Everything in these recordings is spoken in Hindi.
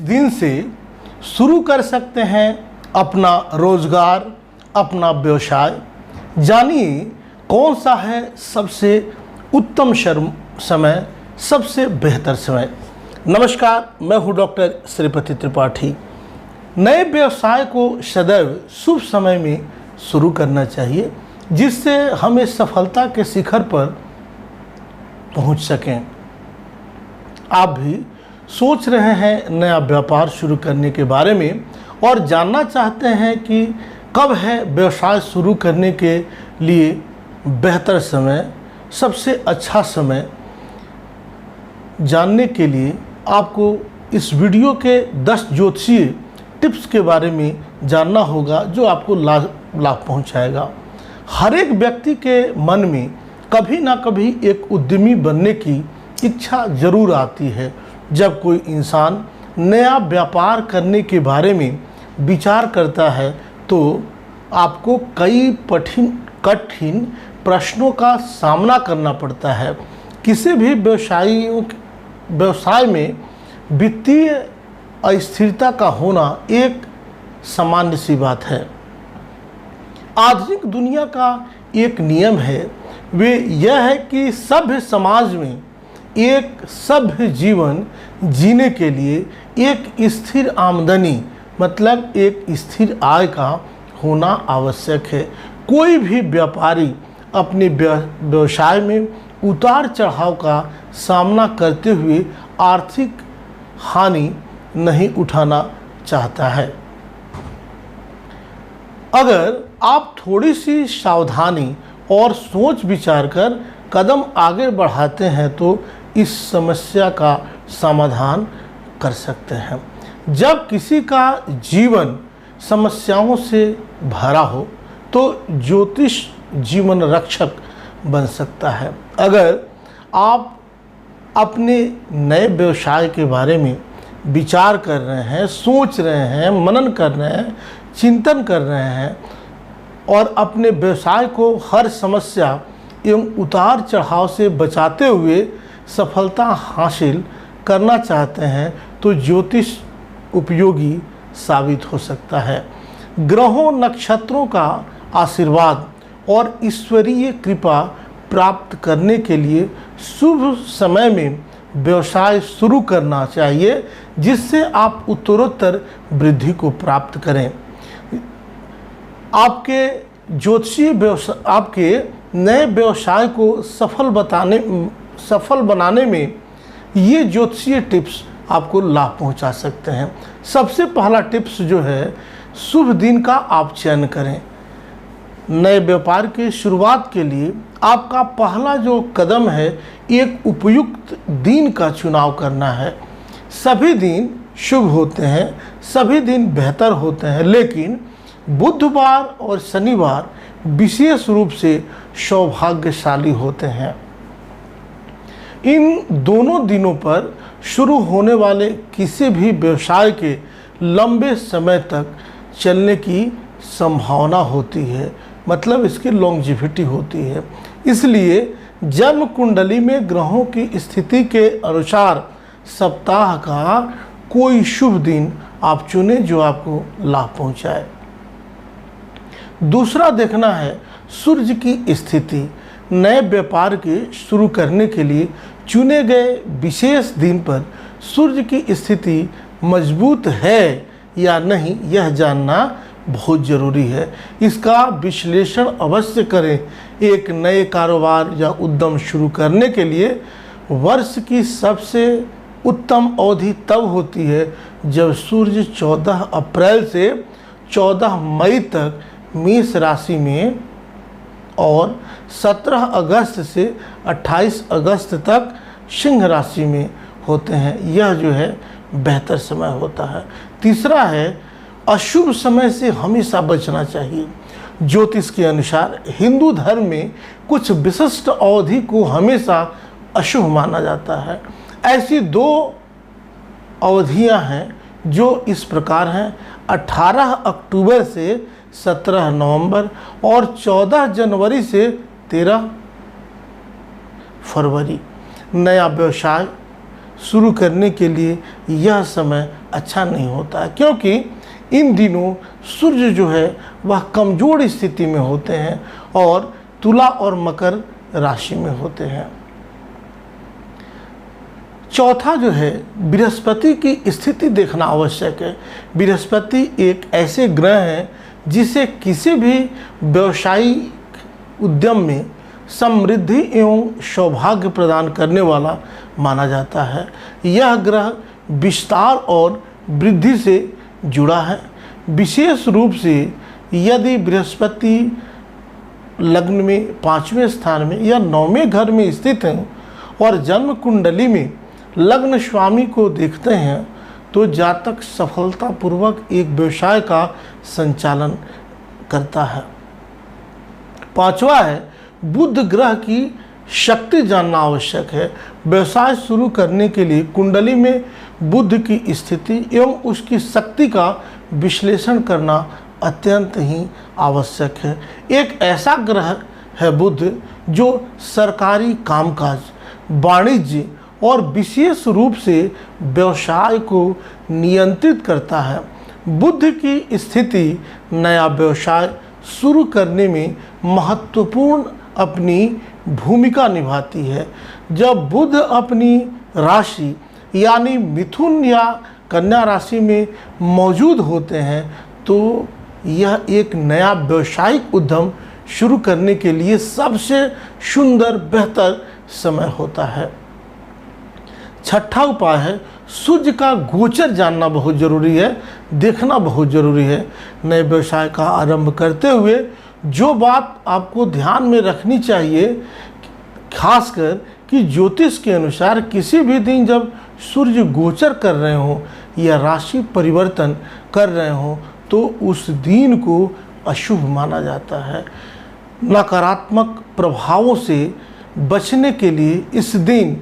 दिन से शुरू कर सकते हैं अपना रोजगार, अपना व्यवसाय। जानिए कौन सा है सबसे उत्तम समय, सबसे बेहतर समय। नमस्कार, मैं हूं डॉक्टर श्रीपति त्रिपाठी। नए व्यवसाय को सदैव शुभ समय में शुरू करना चाहिए, जिससे हमें सफलता के शिखर पर पहुंच सकें। आप भी सोच रहे हैं नया व्यापार शुरू करने के बारे में और जानना चाहते हैं कि कब है व्यवसाय शुरू करने के लिए बेहतर समय, सबसे अच्छा समय। जानने के लिए आपको इस वीडियो के 10 ज्योतिषीय टिप्स के बारे में जानना होगा, जो आपको लाभ पहुंचाएगा। हर एक व्यक्ति के मन में कभी ना कभी एक उद्यमी बनने की इच्छा जरूर आती है। जब कोई इंसान नया व्यापार करने के बारे में विचार करता है तो आपको कई कठिन प्रश्नों का सामना करना पड़ता है। किसी भी व्यवसाय में वित्तीय अस्थिरता का होना एक सामान्य सी बात है। आधुनिक दुनिया का एक नियम है, वे यह है कि सभ्य समाज में एक सभ्य जीवन जीने के लिए एक स्थिर आमदनी, मतलब एक स्थिर आय का होना आवश्यक है। कोई भी व्यापारी अपने व्यवसाय में उतार चढ़ाव का सामना करते हुए आर्थिक हानि नहीं उठाना चाहता है। अगर आप थोड़ी सी सावधानी और सोच विचार कर कदम आगे बढ़ाते हैं तो इस समस्या का समाधान कर सकते हैं। जब किसी का जीवन समस्याओं से भरा हो तो ज्योतिष जीवन रक्षक बन सकता है। अगर आप अपने नए व्यवसाय के बारे में विचार कर रहे हैं, सोच रहे हैं, मनन कर रहे हैं, चिंतन कर रहे हैं और अपने व्यवसाय को हर समस्या एवं उतार चढ़ाव से बचाते हुए सफलता हासिल करना चाहते हैं तो ज्योतिष उपयोगी साबित हो सकता है। ग्रहों, नक्षत्रों का आशीर्वाद और ईश्वरीय कृपा प्राप्त करने के लिए शुभ समय में व्यवसाय शुरू करना चाहिए, जिससे आप उत्तरोत्तर वृद्धि को प्राप्त करें। आपके ज्योतिषीय व्यवसाय, आपके नए व्यवसाय को सफल बनाने में ये ज्योतिषीय टिप्स आपको लाभ पहुंचा सकते हैं। सबसे पहला टिप्स जो है, शुभ दिन का आप चयन करें। नए व्यापार की शुरुआत के लिए आपका पहला जो कदम है, एक उपयुक्त दिन का चुनाव करना है। सभी दिन शुभ होते हैं, सभी दिन बेहतर होते हैं, लेकिन बुधवार और शनिवार विशेष रूप से सौभाग्यशाली होते हैं। इन दोनों दिनों पर शुरू होने वाले किसी भी व्यवसाय के लंबे समय तक चलने की संभावना होती है, मतलब इसकी लॉन्जिविटी होती है। इसलिए जन्म कुंडली में ग्रहों की स्थिति के अनुसार सप्ताह का कोई शुभ दिन आप चुने जो आपको लाभ पहुंचाए। दूसरा देखना है सूर्य की स्थिति। नए व्यापार के शुरू करने के लिए चुने गए विशेष दिन पर सूर्य की स्थिति मजबूत है या नहीं, यह जानना बहुत ज़रूरी है। इसका विश्लेषण अवश्य करें। एक नए कारोबार या उद्यम शुरू करने के लिए वर्ष की सबसे उत्तम अवधि तब होती है जब सूर्य 14 अप्रैल से 14 मई तक मेष राशि में और 17 अगस्त से 28 अगस्त तक सिंह राशि में होते हैं। यह जो है बेहतर समय होता है। तीसरा है, अशुभ समय से हमेशा बचना चाहिए। ज्योतिष के अनुसार हिंदू धर्म में कुछ विशिष्ट अवधि को हमेशा अशुभ माना जाता है। ऐसी 2 अवधियां हैं जो इस प्रकार हैं: 18 अक्टूबर से 17 नवंबर और 14 जनवरी से 13 फरवरी। नया व्यवसाय शुरू करने के लिए यह समय अच्छा नहीं होता है, क्योंकि इन दिनों सूर्य जो है वह कमज़ोर स्थिति में होते हैं और तुला और मकर राशि में होते हैं। चौथा जो है, बृहस्पति की स्थिति देखना आवश्यक है। बृहस्पति एक ऐसे ग्रह हैं जिसे किसी भी व्यावसायिक उद्यम में समृद्धि एवं सौभाग्य प्रदान करने वाला माना जाता है। यह ग्रह विस्तार और वृद्धि से जुड़ा है। विशेष रूप से यदि बृहस्पति लग्न में 5वें स्थान में या 9वें घर में स्थित हैं और जन्म कुंडली में लग्न स्वामी को देखते हैं तो जातक सफलतापूर्वक एक व्यवसाय का संचालन करता है। पांचवा है, बुध ग्रह की शक्ति जानना आवश्यक है। व्यवसाय शुरू करने के लिए कुंडली में बुध की स्थिति एवं उसकी शक्ति का विश्लेषण करना अत्यंत ही आवश्यक है। एक ऐसा ग्रह है बुध जो सरकारी कामकाज, वाणिज्य और विशेष रूप से व्यवसाय को नियंत्रित करता है। बुध की स्थिति नया व्यवसाय शुरू करने में महत्वपूर्ण अपनी भूमिका निभाती है। जब बुध अपनी राशि यानी मिथुन या कन्या राशि में मौजूद होते हैं तो यह एक नया व्यवसायिक उद्यम शुरू करने के लिए सबसे सुंदर बेहतर समय होता है। छठा उपाय है, सूर्य का गोचर जानना बहुत ज़रूरी है, देखना बहुत ज़रूरी है। नए व्यवसाय का आरंभ करते हुए जो बात आपको ध्यान में रखनी चाहिए, खासकर कि ज्योतिष के अनुसार किसी भी दिन जब सूर्य गोचर कर रहे हों या राशि परिवर्तन कर रहे हों तो उस दिन को अशुभ माना जाता है। नकारात्मक प्रभावों से बचने के लिए इस दिन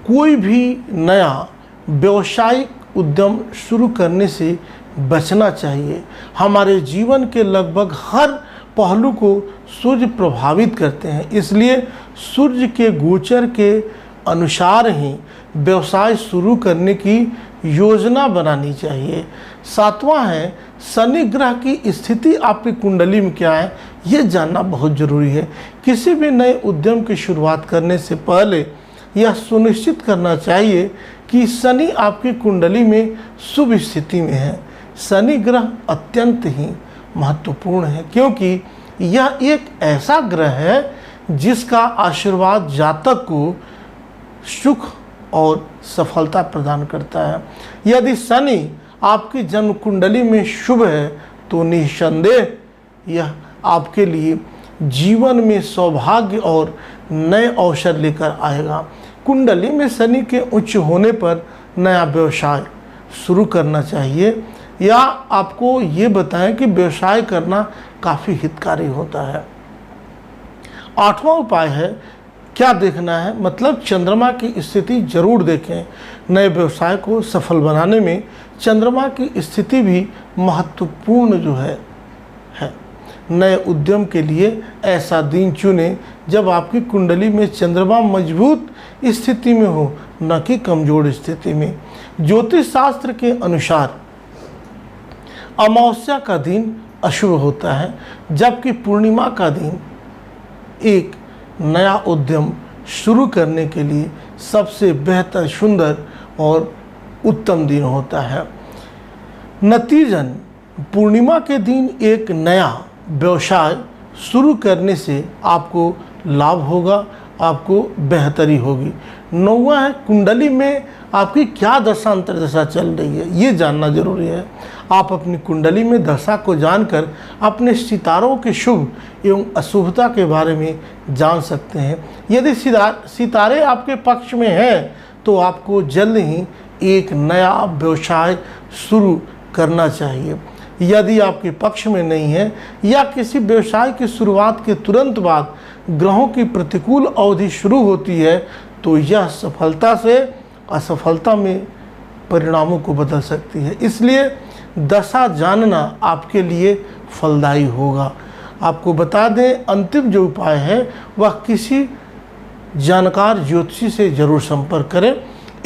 कोई भी नया व्यावसायिक उद्यम शुरू करने से बचना चाहिए। हमारे जीवन के लगभग हर पहलू को सूर्य प्रभावित करते हैं, इसलिए सूर्य के गोचर के अनुसार ही व्यवसाय शुरू करने की योजना बनानी चाहिए। सातवां है, शनि ग्रह की स्थिति आपकी कुंडली में क्या है ये जानना बहुत ज़रूरी है। किसी भी नए उद्यम की शुरुआत करने से पहले यह सुनिश्चित करना चाहिए कि शनि आपकी कुंडली में शुभ स्थिति में है। शनि ग्रह अत्यंत ही महत्वपूर्ण है क्योंकि यह एक ऐसा ग्रह है जिसका आशीर्वाद जातक को सुख और सफलता प्रदान करता है। यदि शनि आपकी जन्म कुंडली में शुभ है तो निस्संदेह यह आपके लिए जीवन में सौभाग्य और नए अवसर लेकर आएगा। कुंडली में शनि के उच्च होने पर नया व्यवसाय शुरू करना चाहिए या आपको ये बताएं कि व्यवसाय करना काफ़ी हितकारी होता है। आठवां उपाय है, क्या देखना है, मतलब चंद्रमा की स्थिति जरूर देखें। नए व्यवसाय को सफल बनाने में चंद्रमा की स्थिति भी महत्वपूर्ण जो है। नए उद्यम के लिए ऐसा दिन चुनें जब आपकी कुंडली में चंद्रमा मजबूत स्थिति में हो, न कि कमजोर स्थिति में। ज्योतिष शास्त्र के अनुसार अमावस्या का दिन अशुभ होता है जबकि पूर्णिमा का दिन एक नया उद्यम शुरू करने के लिए सबसे बेहतर, सुंदर और उत्तम दिन होता है। नतीजन पूर्णिमा के दिन एक नया व्यवसाय शुरू करने से आपको लाभ होगा, आपको बेहतरी होगी। नौवां है, कुंडली में आपकी क्या दशा अंतर्दशा चल रही है ये जानना जरूरी है। आप अपनी कुंडली में दशा को जानकर अपने सितारों के शुभ एवं अशुभता के बारे में जान सकते हैं। यदि सितारे आपके पक्ष में हैं तो आपको जल्द ही एक नया व्यवसाय शुरू करना चाहिए। यदि आपके पक्ष में नहीं है या किसी व्यवसाय की शुरुआत के तुरंत बाद ग्रहों की प्रतिकूल अवधि शुरू होती है तो यह सफलता से असफलता में परिणामों को बदल सकती है। इसलिए दशा जानना आपके लिए फलदायी होगा। आपको बता दें, अंतिम जो उपाय है वह किसी जानकार ज्योतिषी से जरूर संपर्क करें।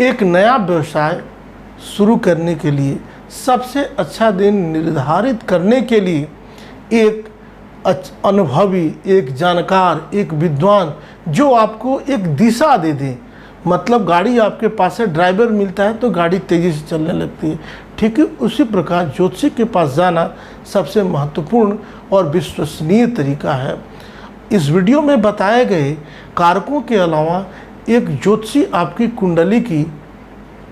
एक नया व्यवसाय शुरू करने के लिए, सबसे अच्छा दिन निर्धारित करने के लिए एक अनुभवी, एक जानकार, एक विद्वान जो आपको एक दिशा दे दे। मतलब गाड़ी आपके पास है, ड्राइवर मिलता है तो गाड़ी तेज़ी से चलने लगती है। ठीक है, उसी प्रकार ज्योतिषी के पास जाना सबसे महत्वपूर्ण और विश्वसनीय तरीका है। इस वीडियो में बताए गए कारकों के अलावा एक ज्योतिषी आपकी कुंडली की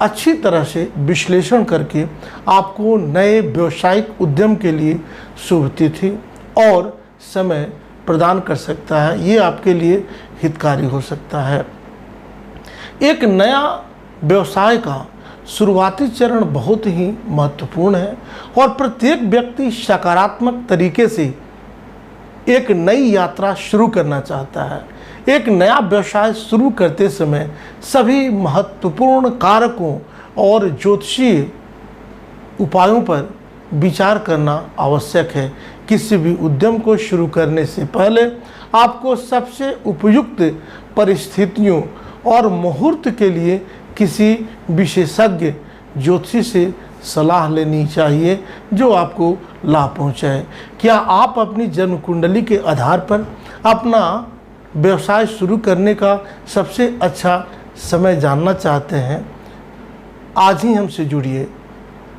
अच्छी तरह से विश्लेषण करके आपको नए व्यवसायिक उद्यम के लिए शुभ तिथि और समय प्रदान कर सकता है। ये आपके लिए हितकारी हो सकता है। एक नया व्यवसाय का शुरुआती चरण बहुत ही महत्वपूर्ण है और प्रत्येक व्यक्ति सकारात्मक तरीके से एक नई यात्रा शुरू करना चाहता है। एक नया व्यवसाय शुरू करते समय सभी महत्वपूर्ण कारकों और ज्योतिषीय उपायों पर विचार करना आवश्यक है। किसी भी उद्यम को शुरू करने से पहले आपको सबसे उपयुक्त परिस्थितियों और मुहूर्त के लिए किसी विशेषज्ञ ज्योतिषी से सलाह लेनी चाहिए जो आपको लाभ पहुंचाए। क्या आप अपनी जन्म कुंडली के आधार पर अपना व्यवसाय शुरू करने का सबसे अच्छा समय जानना चाहते हैं? आज ही हमसे जुड़िए,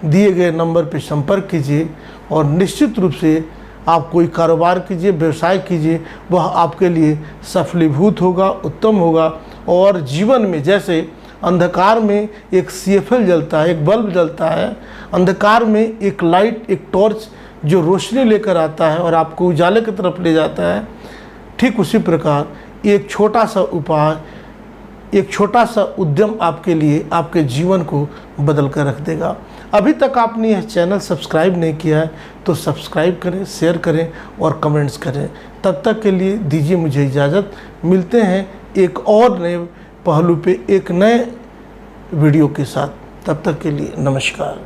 दिए गए नंबर पर संपर्क कीजिए और निश्चित रूप से आप कोई कारोबार कीजिए, व्यवसाय कीजिए, वह आपके लिए सफलीभूत होगा, उत्तम होगा। और जीवन में जैसे अंधकार में एक CFL जलता है, एक बल्ब जलता है, अंधकार में एक लाइट, एक टॉर्च जो रोशनी लेकर आता है और आपको उजाले की तरफ ले जाता है, ठीक उसी प्रकार एक छोटा सा उपाय, एक छोटा सा उद्यम आपके लिए आपके जीवन को बदल कर रख देगा। अभी तक आपने यह चैनल सब्सक्राइब नहीं किया है तो सब्सक्राइब करें, शेयर करें और कमेंट्स करें। तब तक के लिए दीजिए मुझे इजाज़त। मिलते हैं एक और नए पहलू पे एक नए वीडियो के साथ। तब तक के लिए नमस्कार।